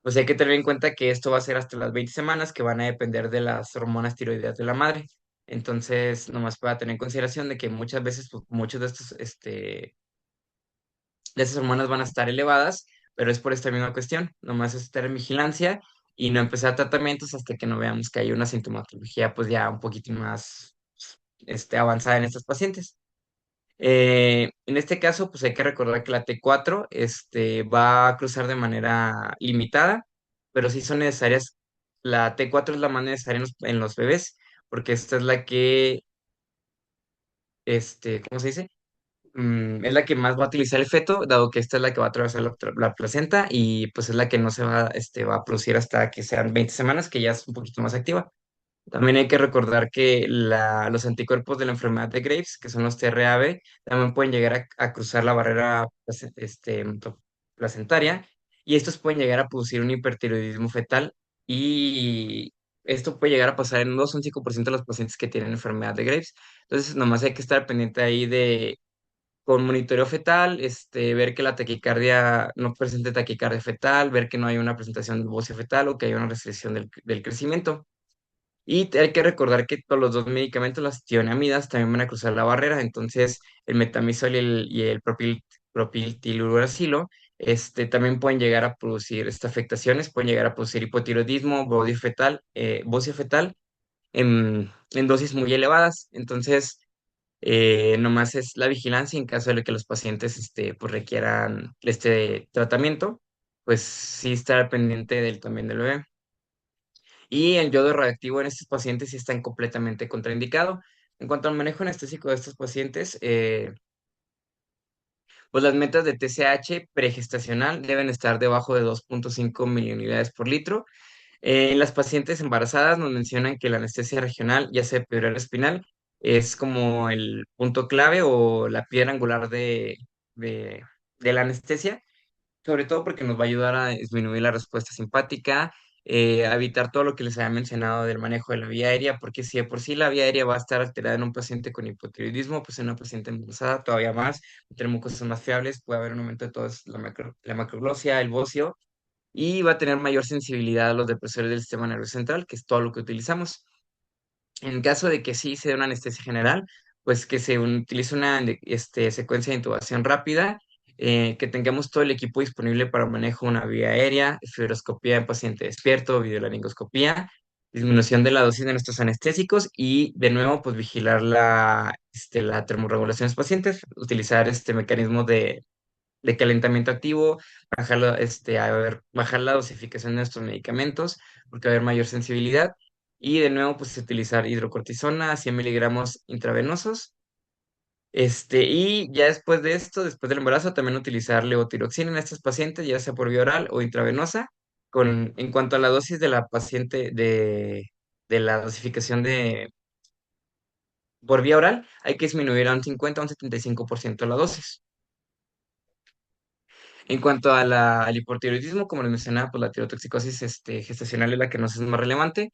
pues hay que tener en cuenta que esto va a ser hasta las 20 semanas que van a depender de las hormonas tiroideas de la madre. Entonces, nomás para tener en consideración de que muchas veces, pues, muchos de esas hormonas van a estar elevadas, pero es por esta misma cuestión. Nomás es estar en vigilancia y no empezar tratamientos hasta que no veamos que hay una sintomatología, pues ya un poquito más, avanzada en estos pacientes. En este caso, pues hay que recordar que la T4 va a cruzar de manera limitada, pero sí son necesarias. La T4 es la más necesaria en los bebés, porque esta es la que, ¿cómo se dice? Es la que más va a utilizar el feto, dado que esta es la que va a atravesar la placenta y pues es la que no se va a producir hasta que sean 20 semanas, que ya es un poquito más activa. También hay que recordar que los anticuerpos de la enfermedad de Graves, que son los TRAB, también pueden llegar a cruzar la barrera placentaria y estos pueden llegar a producir un hipertiroidismo fetal y esto puede llegar a pasar en un 2 o un 5% de los pacientes que tienen enfermedad de Graves. Entonces, nomás hay que estar pendiente ahí con monitoreo fetal, ver que la taquicardia no presente taquicardia fetal, ver que no hay una presentación de bocio fetal o que hay una restricción del crecimiento. Y hay que recordar que todos los dos medicamentos, las tionamidas, también van a cruzar la barrera. Entonces, el metamizol y el propiltiuracilo, también pueden llegar a producir estas afectaciones, pueden llegar a producir hipotiroidismo, bocio fetal en dosis muy elevadas. Entonces, nomás es la vigilancia en caso de que los pacientes, pues requieran este tratamiento, pues sí estar pendiente también del bebé. Y el yodo radioactivo en estos pacientes sí está completamente contraindicado. En cuanto al manejo anestésico de estos pacientes, pues las metas de TSH pregestacional deben estar debajo de 2.5 miliunidades por litro. En las pacientes embarazadas nos mencionan que la anestesia regional, ya sea epidural o espinal, es como el punto clave o la piedra angular de, de la anestesia, sobre todo porque nos va a ayudar a disminuir la respuesta simpática, a evitar todo lo que les había mencionado del manejo de la vía aérea, porque si de por sí la vía aérea va a estar alterada en un paciente con hipotiroidismo, pues en una paciente embarazada todavía más, tenemos cosas más fiables, puede haber un aumento de toda la macroglosia, el bocio, y va a tener mayor sensibilidad a los depresores del sistema nervioso central, que es todo lo que utilizamos. En caso de que sí se dé una anestesia general, pues que se utilice una secuencia de intubación rápida, que tengamos todo el equipo disponible para manejo de una vía aérea, fibroscopía en paciente despierto, videolaringoscopía, disminución de la dosis de nuestros anestésicos y de nuevo pues vigilar la termorregulación de los pacientes, utilizar este mecanismo de calentamiento activo, bajar la dosificación de nuestros medicamentos, porque va a haber mayor sensibilidad. Y de nuevo, pues utilizar hidrocortisona a 100 miligramos intravenosos. Y ya después de esto, después del embarazo, también utilizar levotiroxina en estos pacientes, ya sea por vía oral o intravenosa. En cuanto a la dosis de la paciente, de la dosificación por vía oral, hay que disminuir a un 50 a un 75% la dosis. En cuanto a al hipotiroidismo, como les mencionaba, pues la tirotoxicosis gestacional es la que nos es más relevante.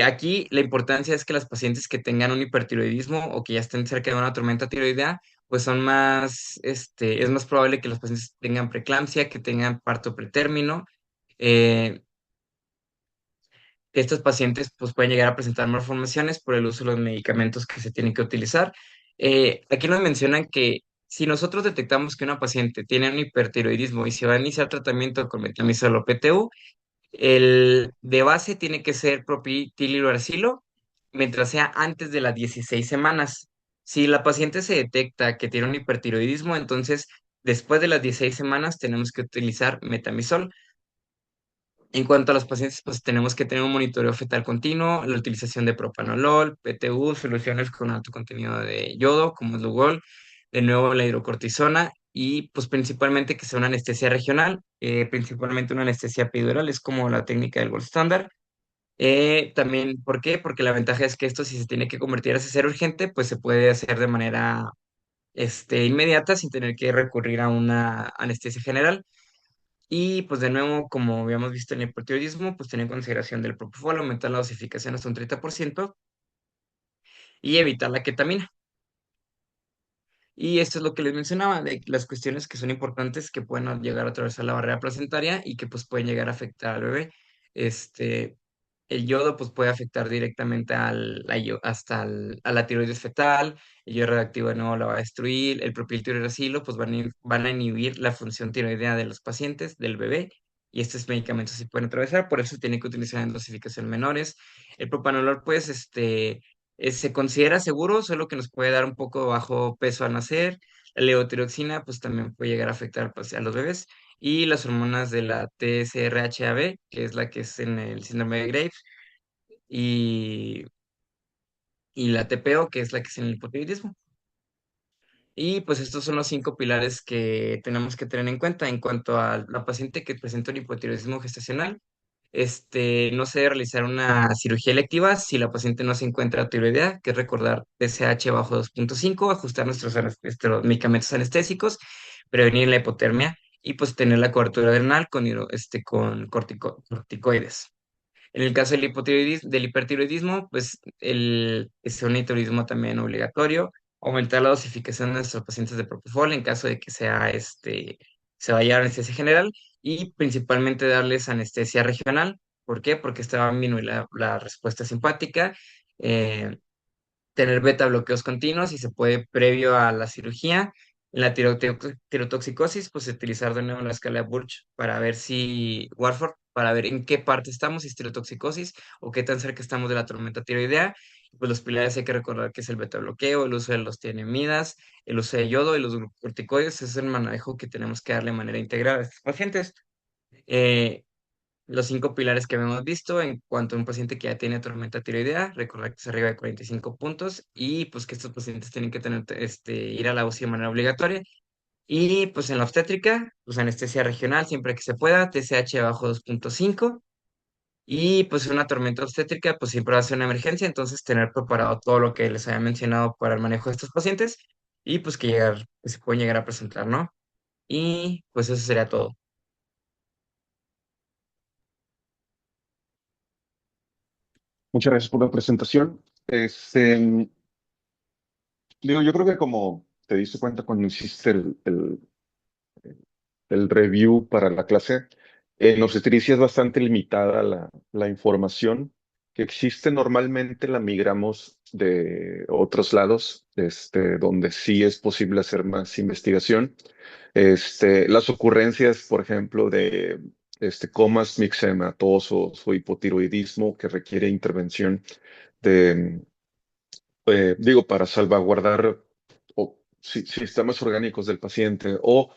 Aquí la importancia es que las pacientes que tengan un hipertiroidismo o que ya estén cerca de una tormenta tiroidea, pues son más, es más probable que los pacientes tengan preeclampsia, que tengan parto pretérmino, eh, que estos pacientes pues pueden llegar a presentar malformaciones por el uso de los medicamentos que se tienen que utilizar. Aquí nos mencionan que si nosotros detectamos que una paciente tiene un hipertiroidismo y se va a iniciar tratamiento con metamizol o PTU, el de base tiene que ser propiltiroarcilo mientras sea antes de las 16 semanas. Si la paciente se detecta que tiene un hipertiroidismo, entonces después de las 16 semanas tenemos que utilizar metamizol. En cuanto a los pacientes, pues tenemos que tener un monitoreo fetal continuo, la utilización de propanolol, PTU, soluciones con alto contenido de yodo, como es Lugol, de nuevo la hidrocortisona y pues principalmente que sea una anestesia regional, principalmente una anestesia epidural, es como la técnica del gold estándar. También, ¿por qué? Porque la ventaja es que esto si se tiene que convertir a ser urgente, pues se puede hacer de manera inmediata sin tener que recurrir a una anestesia general. Y pues de nuevo, como habíamos visto en el hipotiroidismo, pues tener en consideración del propofol, aumentar la dosificación hasta un 30% y evitar la ketamina. Y esto es lo que les mencionaba, de las cuestiones que son importantes que pueden llegar a atravesar la barrera placentaria y que pues pueden llegar a afectar al bebé. Este, el yodo pues puede afectar directamente a la tiroides fetal, el yodo radioactivo de nuevo la va a destruir, el propiltiroiracilo pues van a inhibir la función tiroidea de los pacientes, del bebé, y estos medicamentos se pueden atravesar, por eso se tiene que utilizar en dosificación menores. El propanolol pues se considera seguro, solo que nos puede dar un poco bajo peso al nacer. La levotiroxina pues también puede llegar a afectar pues, a los bebés y las hormonas de la TSRHAB, que es la que es en el síndrome de Graves, y, y la TPO, que es la que es en el hipotiroidismo. Y pues estos son los 5 pilares que tenemos que tener en cuenta en cuanto a la paciente que presenta un hipotiroidismo gestacional. No se debe realizar una cirugía electiva si la paciente no se encuentra tiroidea, que es recordar TSH bajo 2.5, ajustar nuestros medicamentos anestésicos, prevenir la hipotermia y pues tener la cobertura adrenal con corticoides. En el caso del hipertiroidismo, pues es un hipotiroidismo también obligatorio, aumentar la dosificación de nuestros pacientes de propofol en caso de que se vaya a anestesia general y principalmente darles anestesia regional. ¿Por qué? Porque esta va a disminuir la respuesta simpática. eh, Tener beta bloqueos continuos y se puede previo a la cirugía. En la tirotoxicosis, pues utilizar de nuevo la escala de Burch para ver si, Warford, para ver en qué parte estamos, si es tirotoxicosis o qué tan cerca estamos de la tormenta tiroidea. Pues los pilares hay que recordar que es el beta bloqueo, el uso de los tianimidas, el uso de yodo y los glucocorticoides. Ese es el manejo que tenemos que darle de manera integral a estos pacientes. Eh, los 5 pilares que habíamos visto en cuanto a un paciente que ya tiene tormenta tiroidea, recordar que es arriba de 45 puntos y pues que estos pacientes tienen que ir a la UCI de manera obligatoria. Y pues en la obstétrica, pues anestesia regional siempre que se pueda, TSH bajo 2.5 y pues una tormenta obstétrica pues siempre va a ser una emergencia, entonces tener preparado todo lo que les había mencionado para el manejo de estos pacientes y pues que se pueden llegar a presentar, ¿no? Y pues eso sería todo. Muchas gracias por la presentación. Digo, yo creo que como te diste cuenta cuando hiciste el review para la clase, en obstetricia es bastante limitada la información que existe. Normalmente la migramos de otros lados, donde sí es posible hacer más investigación. Las ocurrencias, por ejemplo, de comas mixematosos o hipotiroidismo que requiere intervención de, digo, para salvaguardar sistemas orgánicos del paciente o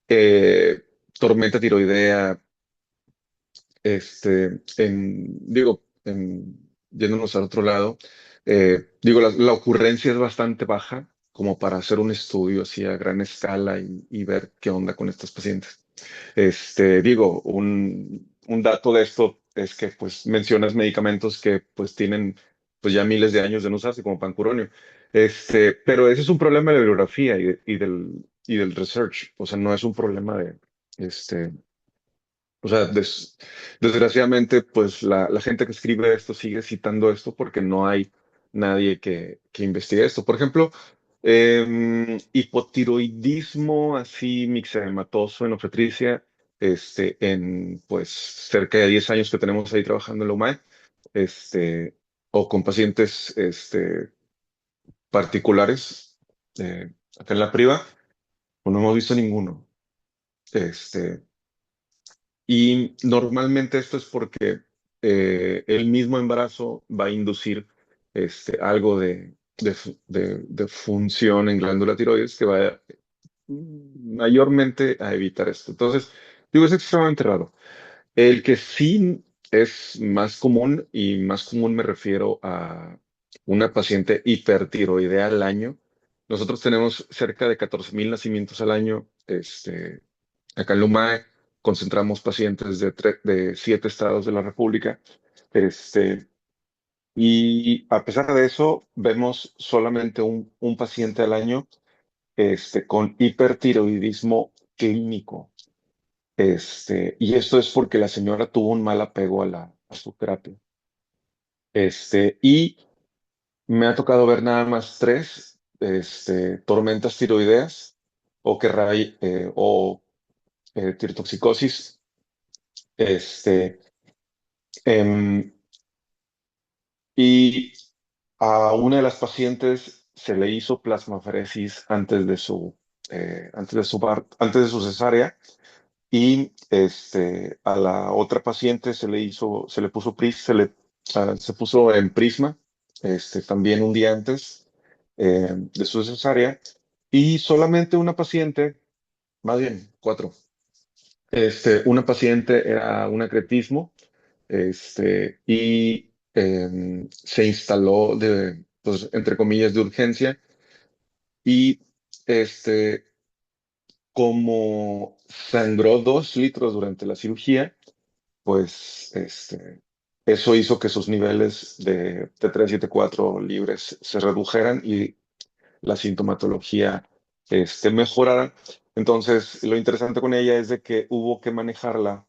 eh, tormenta tiroidea, yéndonos al otro lado, digo, la ocurrencia es bastante baja como para hacer un estudio así a gran escala y ver qué onda con estos pacientes. Digo, un dato de esto es que pues mencionas medicamentos que pues tienen pues ya miles de años de no usarse como pancuronio. Pero ese es un problema de la bibliografía y del research, o sea, no es un problema de, este, o sea, desgraciadamente, pues la gente que escribe esto sigue citando esto porque no hay nadie que investigue esto. Por ejemplo, hipotiroidismo así mixedematoso en obstetricia, en pues cerca de 10 años que tenemos ahí trabajando en la UMAE, este, o con pacientes particulares, acá en la priva, pues no hemos visto ninguno. Este, Y normalmente esto es porque el mismo embarazo va a inducir algo de función en glándula tiroides que va mayormente a evitar esto. Entonces, digo, es extremadamente raro. El que sí es más común, y más común me refiero a una paciente hipertiroidea al año. Nosotros tenemos cerca de 14,000 nacimientos al año. Acá en Lumae concentramos pacientes de 7 estados de la República. Este, y a pesar de eso, vemos solamente un paciente al año con hipertiroidismo clínico. Y esto es porque la señora tuvo un mal apego a su terapia. Y me ha tocado ver nada más tres, tormentas tiroideas o tirotoxicosis. Este, em, y a una de las pacientes se le hizo plasmaferesis antes de su cesárea. Y a la otra paciente se le puso se puso en prisma, también un día antes de su cesárea. Y solamente una paciente, más bien cuatro, una paciente era un acretismo, y se instaló pues, entre comillas, de urgencia. Y este, como sangró 2 litros durante la cirugía, pues eso hizo que sus niveles de T3 y T4 libres se redujeran y la sintomatología mejorara. Entonces, lo interesante con ella es de que hubo que manejarla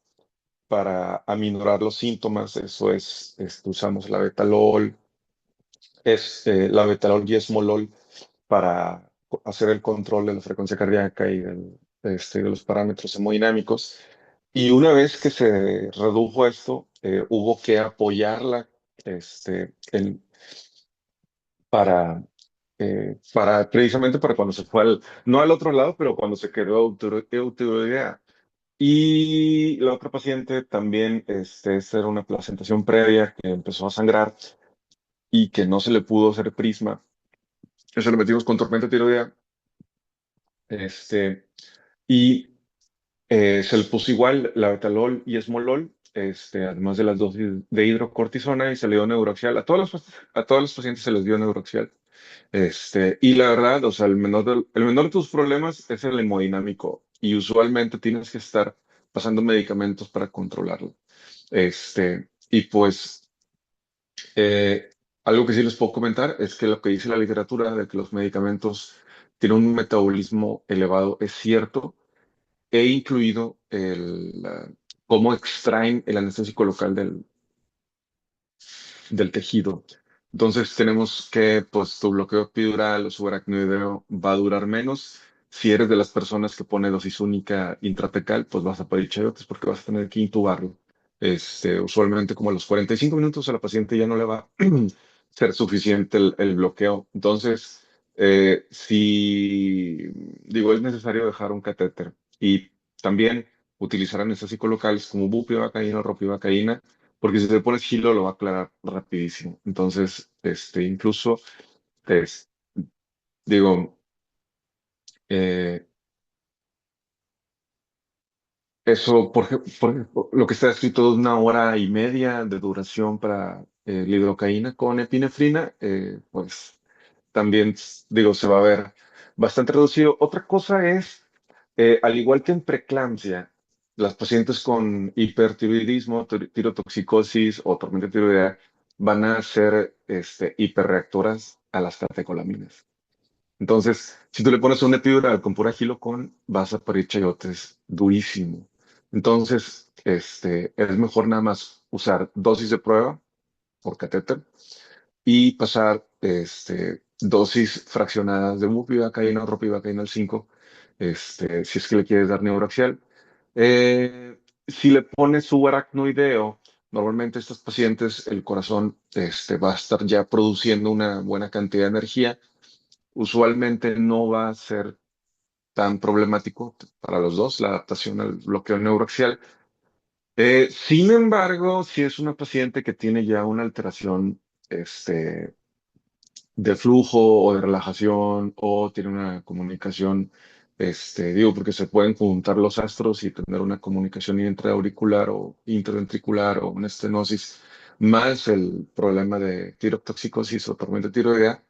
para aminorar los síntomas. Eso es, usamos la betalol y esmolol para hacer el control de la frecuencia cardíaca y de los parámetros hemodinámicos. Y una vez que se redujo esto, hubo que apoyarla para, precisamente para cuando se fue no al otro lado, pero cuando se quedó eutiroidea. Y la otra paciente también, esta era una placentación previa que empezó a sangrar y que no se le pudo hacer prisma. Eso lo metimos con tormenta tiroidea. Este, y se le puso igual la betalol y esmolol, además de las dosis de hidrocortisona, y se le dio neuroaxial. A todos los pacientes se les dio neuroaxial. Y la verdad, o sea, el menor de tus problemas es el hemodinámico, y usualmente tienes que estar pasando medicamentos para controlarlo. Y pues eh, algo que sí les puedo comentar es que lo que dice la literatura de que los medicamentos tienen un metabolismo elevado es cierto. He incluido cómo extraen el anestésico local del tejido. Entonces tenemos que, pues, tu bloqueo epidural o subaracnoideo va a durar menos. Si eres de las personas que pone dosis única intratecal, pues vas a pedir chayotes porque vas a tener que intubarlo. Usualmente como a los 45 minutos a la paciente ya no le va a ser suficiente el bloqueo. Entonces, si digo, es necesario dejar un catéter y también utilizar anestésicos locales como bupivacaína o ropivacaína, porque si te pones hilo lo va a aclarar rapidísimo. Entonces, incluso, es, digo, eh, eso, por ejemplo, lo que está escrito de 1 hora y media de duración para la hidrocaína con epinefrina, pues también, digo, se va a ver bastante reducido. Otra cosa es, al igual que en preeclampsia, las pacientes con hipertiroidismo, tirotoxicosis o tormenta tiroidea, van a ser hiperreactoras a las catecolaminas. Entonces, si tú le pones un epidural con pura Gilocon, vas a parir chayotes durísimo. Entonces, es mejor nada más usar dosis de prueba por catéter y pasar dosis fraccionadas de bupivacaína o ropivacaína al 5, si es que le quieres dar neuroaxial. Si le pones subaracnoideo, normalmente estos pacientes, el corazón va a estar ya produciendo una buena cantidad de energía. Usualmente no va a ser tan problemático para los dos la adaptación al bloqueo neuroaxial. Sin embargo, si es una paciente que tiene ya una alteración este, de flujo o de relajación o tiene una comunicación, digo, porque se pueden juntar los astros y tener una comunicación intraauricular o interventricular o una estenosis, más el problema de tirotoxicosis o tormenta tiroidea.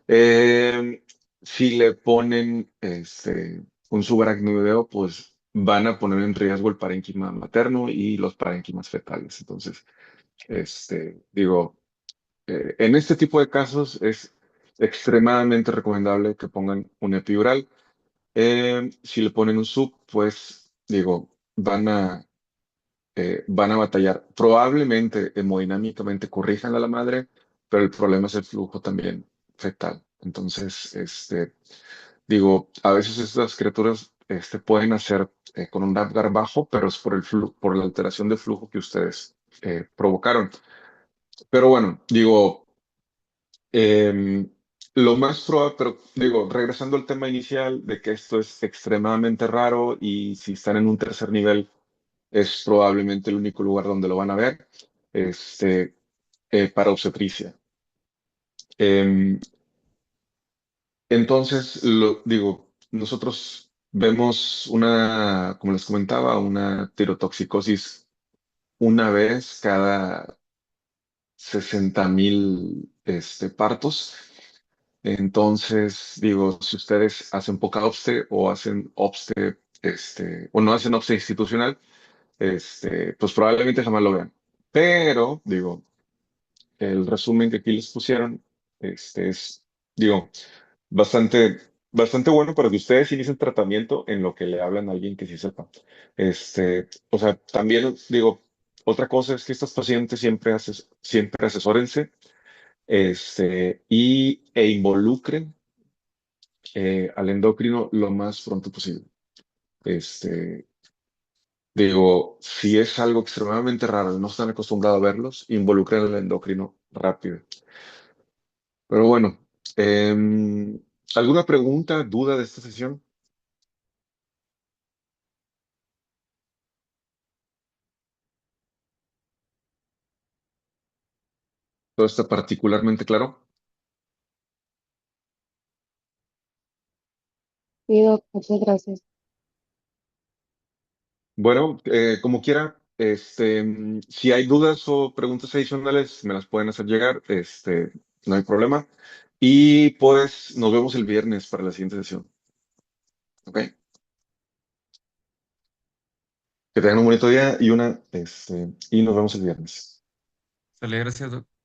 Eh, si le ponen un subaracnoideo, pues van a poner en riesgo el parénquima materno y los parénquimas fetales. Entonces, digo, en este tipo de casos es extremadamente recomendable que pongan un epidural. Si le ponen un sub, pues digo, van a batallar. Probablemente hemodinámicamente corrijan a la madre, pero el problema es el flujo también fetal. Entonces, digo, a veces estas criaturas pueden hacer con un Apgar bajo, pero es por por la alteración de flujo que ustedes provocaron. Pero bueno, digo, Em, lo más probable, pero digo, regresando al tema inicial de que esto es extremadamente raro y si están en un tercer nivel es probablemente el único lugar donde lo van a ver, este, para obstetricia. Em, entonces, digo, nosotros vemos una, como les comentaba, una tirotoxicosis una vez cada 60,000 partos. Entonces, digo, si ustedes hacen poca OPSTE o hacen OPSTE, o no hacen OPSTE institucional, pues probablemente jamás lo vean. Pero, digo, el resumen que aquí les pusieron, es, digo, bastante, bastante bueno para que ustedes inicien tratamiento en lo que le hablan a alguien que sí sepa. O sea, también, digo, otra cosa es que estos pacientes siempre asesórense, e involucren al endocrino lo más pronto posible. Este, digo, si es algo extremadamente raro y no están acostumbrados a verlos, involucren al endocrino rápido. Pero bueno, ¿alguna pregunta, duda de esta sesión? ¿Todo está particularmente claro? Sí, doc, muchas gracias. Bueno, como quiera, si hay dudas o preguntas adicionales, me las pueden hacer llegar, no hay problema. Y pues nos vemos el viernes para la siguiente sesión. ¿Ok? Que tengan un bonito día y y nos vemos el viernes. Sale, gracias, doc.